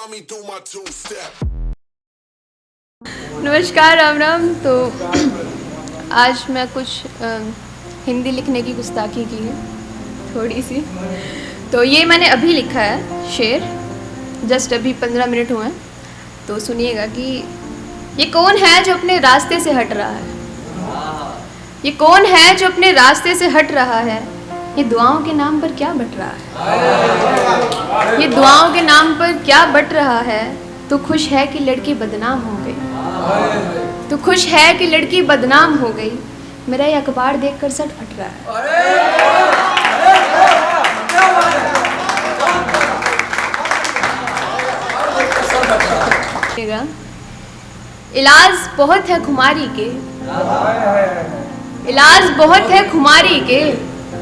me do my two step. नमस्कार, राम राम। तो आज मैं कुछ हिंदी लिखने की गुस्ताखी की है थोड़ी सी। तो ये मैंने अभी लिखा है शेर, जस्ट अभी 15 मिनट हुए हैं। तो सुनिएगा कि ये कौन है जो अपने रास्ते से हट रहा है। ये कौन है जो अपने रास्ते से हट रहा है। ये दुआओं के नाम पर क्या बट रहा है। ये दुआओं के नाम पर क्या बट रहा है। तो खुश है कि लड़की बदनाम हो गई। तो खुश है कि लड़की बदनाम हो गई। मेरा ये अखबार देखकर सर फट रहा है। इलाज बहुत है खुमारी के, इलाज बहुत है खुमारी के।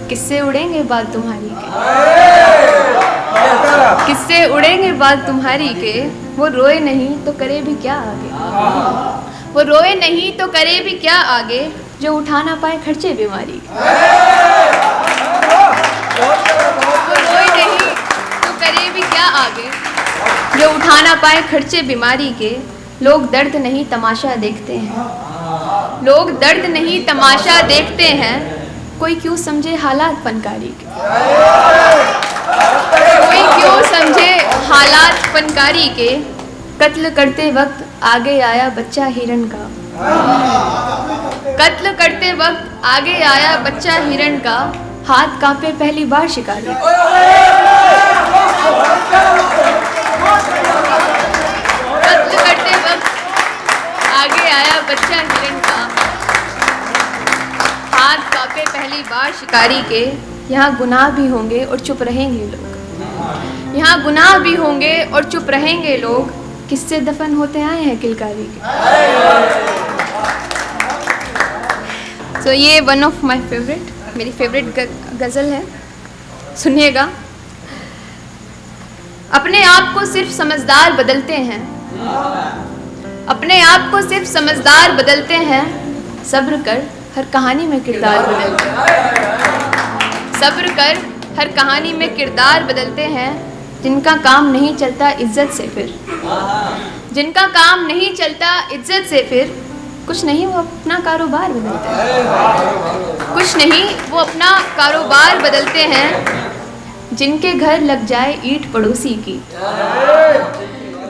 किससे उड़ेंगे बाल तुम्हारी के, किससे उड़ेंगे बाल तुम्हारी के। वो रोए नहीं तो करे भी क्या आगे, वो रोए नहीं तो करे भी क्या आगे। जो उठा ना पाए खर्चे बीमारी के, वो रोए नहीं तो करे भी क्या आगे। जो उठा ना पाए खर्चे बीमारी के। लोग दर्द नहीं तमाशा देखते हैं, लोग दर्द नहीं तमाशा देखते हैं। कोई क्यों समझे हालात फनकारी के, कोई क्यों समझे हालात फनकारी के। कत्ल करते वक्त आगे आया बच्चा हिरन का, कत्ल करते वक्त आगे आया बच्चा हिरन का। हाथ कांपे पहली बार शिकारी, कत्ल करते वक्त आगे आया बच्चा हिरन का। हाथ कांपे पहली बार शिकारी के। यहाँ गुनाह भी होंगे और चुप रहेंगे लोग, यहाँ गुनाह भी होंगे और चुप रहेंगे लोग। किससे दफन होते आए हैं किलकारी के। तो ये वन ऑफ माय फेवरेट, मेरी फेवरेट गज़ल है। सुनिएगा। अपने आप को सिर्फ समझदार बदलते हैं, अपने आप को सिर्फ समझदार बदलते हैं। सब्र कर हर कहानी में किरदार बदलते हैं, सब्र कर हर कहानी में किरदार बदलते हैं। जिनका काम नहीं चलता इज्जत से फिर, जिनका काम नहीं चलता इज्जत से फिर। कुछ नहीं वो अपना कारोबार बदलते हैं, कुछ नहीं वो अपना कारोबार बदलते हैं। जिनके घर लग जाए ईंट पड़ोसी की,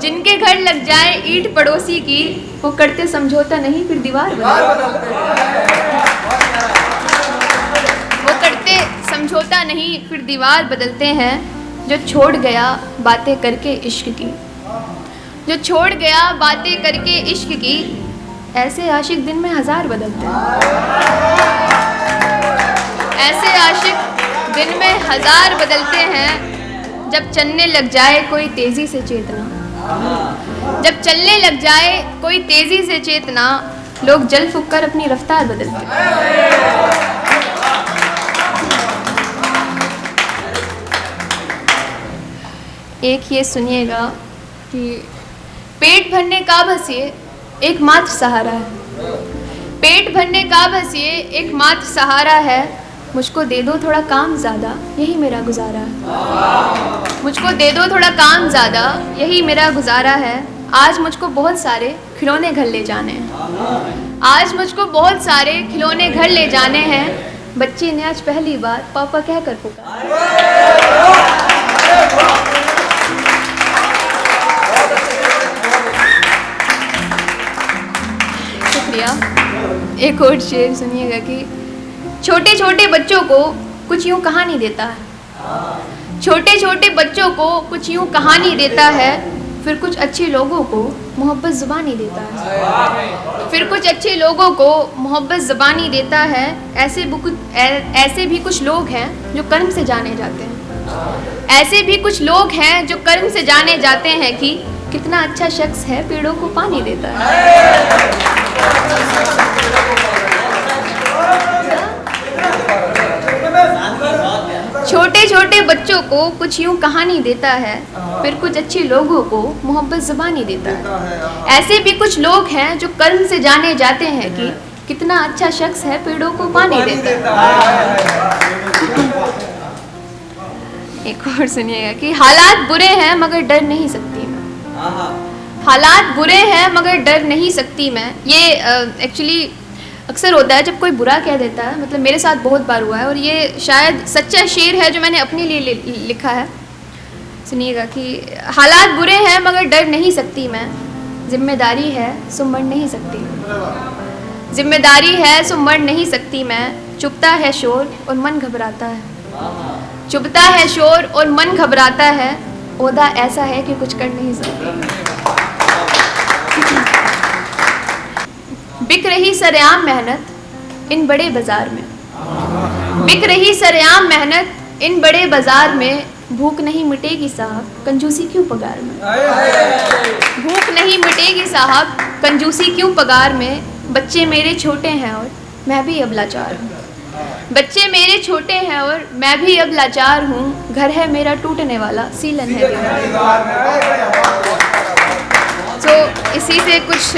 जिनके घर लग जाए ईंट पड़ोसी की। वो करते समझौता नहीं फिर दीवार बदलते हैं, वो करते समझौता नहीं फिर दीवार बदलते हैं। जो छोड़ गया बातें करके इश्क की, जो छोड़ गया बातें करके इश्क की। ऐसे आशिक दिन में हजार बदलते हैं, ऐसे आशिक दिन में हजार बदलते हैं। जब चलने लग जाए कोई तेजी से चेतना, जब चलने लग जाए कोई तेजी से चेतना। लोग जल फूंक कर अपनी रफ्तार बदलते हैं। एक ये सुनिएगा कि पेट भरने का बस ये एकमात्र सहारा है, पेट भरने का बस ये एकमात्र सहारा है। मुझको दे दो थोड़ा काम ज़्यादा यही मेरा गुजारा है, मुझको दे दो थोड़ा काम ज़्यादा यही मेरा गुजारा है। आज मुझको बहुत सारे खिलौने घर ले जाने हैं, आज मुझको बहुत सारे खिलौने घर ले जाने हैं। बच्चे ने आज पहली बार पापा कहकर पुकारा। शुक्रिया। एक और शेर सुनिएगा कि छोटे छोटे बच्चों को कुछ यूँ कहानी देता है, छोटे छोटे बच्चों को कुछ यूँ कहानी देता है। फिर कुछ अच्छे लोगों को मोहब्बत ज़ुबानी देता है, फिर कुछ अच्छे लोगों को मोहब्बत ज़ुबानी देता है। ऐसे भी कुछ लोग हैं जो कर्म से जाने जाते हैं, ऐसे भी कुछ लोग हैं जो कर्म से जाने जाते हैं। कि कितना अच्छा शख्स है पेड़ों को पानी देता है। छोटे छोटे बच्चों को कुछ यूँ कहानी देता है, फिर कुछ अच्छे लोगों को मोहब्बत ज़ुबानी देता है। ऐसे भी कुछ लोग हैं जो कर्म से जाने जाते हैं। कि कितना अच्छा शख्स है पेड़ों को पानी देता है। एक और सुनिएगा कि हालात बुरे हैं मगर डर नहीं सकती मैं, हालात बुरे हैं मगर डर नहीं सकती मैं। ये एक्चुअली अक्सर होता है जब कोई बुरा कह देता है, मतलब मेरे साथ बहुत बार हुआ है, और ये शायद सच्चा शेर है जो मैंने अपने लिए लिखा है। सुनिएगा कि हालात बुरे हैं मगर डर नहीं सकती मैं, जिम्मेदारी है सो मर नहीं सकती, जिम्मेदारी है सो मर नहीं सकती मैं, चुभता है शोर और मन घबराता है, चुभता है शोर और मन घबराता है, ओहदा ऐसा है कि कुछ कर नहीं सकती। बिक रही सरेआम मेहनत इन बड़े बाजार में, बिक रही सरेआम मेहनत इन बड़े बाजार में, भूख नहीं मिटेगी साहब कंजूसी क्यों पगार में, भूख नहीं मिटेगी साहब कंजूसी क्यों पगार में, बच्चे मेरे छोटे हैं और मैं भी अब लाचार हूँ, बच्चे मेरे छोटे हैं और मैं भी अब लाचार हूँ, घर है मेरा टूटने वाला सीलन है तो इसी से कुछ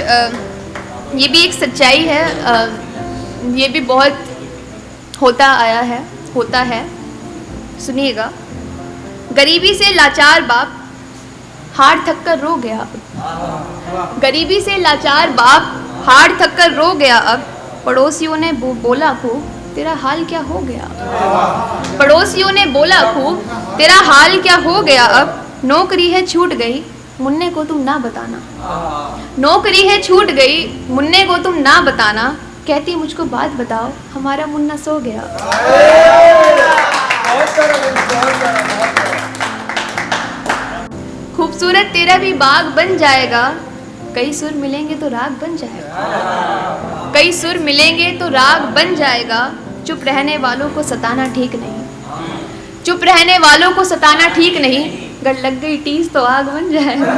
ये भी एक सच्चाई है, ये भी बहुत होता आया है, होता है। सुनिएगा, गरीबी से लाचार बाप हार थक कर रो गया अब, गरीबी से लाचार बाप हार थक कर रो गया अब, पड़ोसियों ने बोला खूब तेरा हाल क्या हो गया, पड़ोसियों ने बोला खूब तेरा हाल क्या हो गया अब, नौकरी है छूट गई मुन्ने को तुम ना बताना, नौकरी है छूट गई मुन्ने को तुम ना बताना, कहती मुझको बात बताओ हमारा मुन्ना सो गया। खूबसूरत तेरा भी बाग बन जाएगा, कई सुर मिलेंगे तो राग बन जाएगा, कई सुर मिलेंगे तो राग बन जाएगा, चुप रहने वालों को सताना ठीक नहीं, चुप रहने वालों को सताना ठीक नहीं, अगर लग गई टीस तो आग बन जाएगा।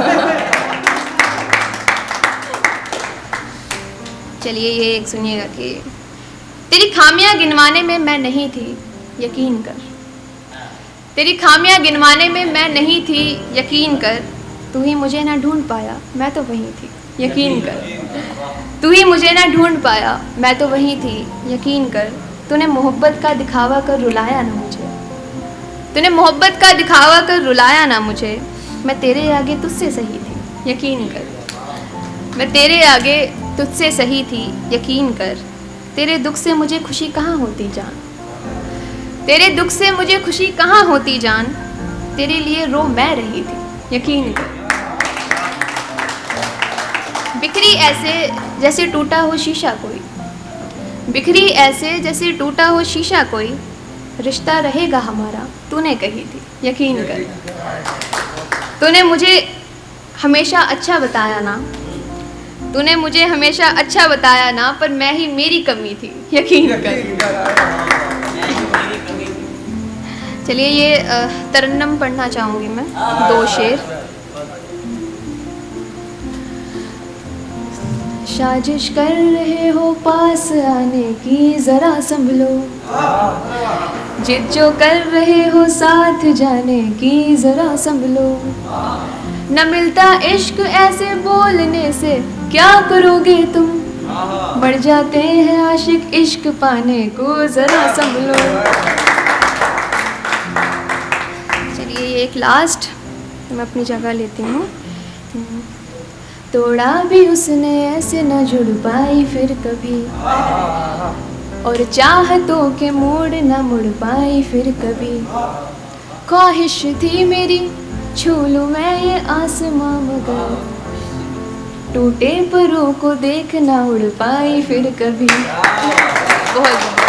चलिए ये एक सुनिएगा कि तेरी खामियां गिनवाने में मैं नहीं थी यकीन कर, तेरी खामियां गिनवाने में मैं नहीं थी यकीन कर, तू ही मुझे ना ढूंढ पाया मैं तो वहीं थी यकीन कर, तू ही मुझे ना ढूंढ पाया मैं तो वहीं थी यकीन कर, तूने मोहब्बत का दिखावा कर रुलाया ना मुझे, तूने मोहब्बत का दिखावा कर रुलाया ना मुझे, मैं तेरे आगे तुझसे सही थी यकीन कर, मैं तेरे आगे तुझसे सही थी यकीन कर, तेरे दुख से मुझे खुशी कहाँ होती जान, तेरे दुख से मुझे खुशी कहाँ होती जान, तेरे लिए रो मैं रही थी यकीन कर, बिखरी ऐसे जैसे टूटा हो शीशा कोई, बिखरी ऐसे जैसे टूटा हो शीशा कोई, रिश्ता रहेगा हमारा तूने कही थी यकीन कर, तूने मुझे हमेशा अच्छा बताया ना, तूने मुझे हमेशा अच्छा बताया ना, पर मैं ही मेरी कमी थी यकीन कर। चलिए ये तरन्नम पढ़ना चाहूँगी मैं, 2 शेर। साजिश कर रहे हो पास आने की ज़रा संभलो, जिद जो कर रहे हो साथ जाने की ज़रा संभलो, न मिलता इश्क ऐसे बोलने से क्या करोगे तुम, बढ़ जाते हैं आशिक इश्क पाने को ज़रा संभलो। चलिए ये एक लास्ट मैं अपनी जगह लेती हूँ। तोड़ा भी उसने ऐसे न जुड़ पाई फिर कभी, और चाहतों के मोड़ न मुड़ पाई फिर कभी, ख्वाहिश थी मेरी छू लूं मैं ये आसमां मगर, टूटे परों को देख ना उड़ पाई फिर कभी। बहुत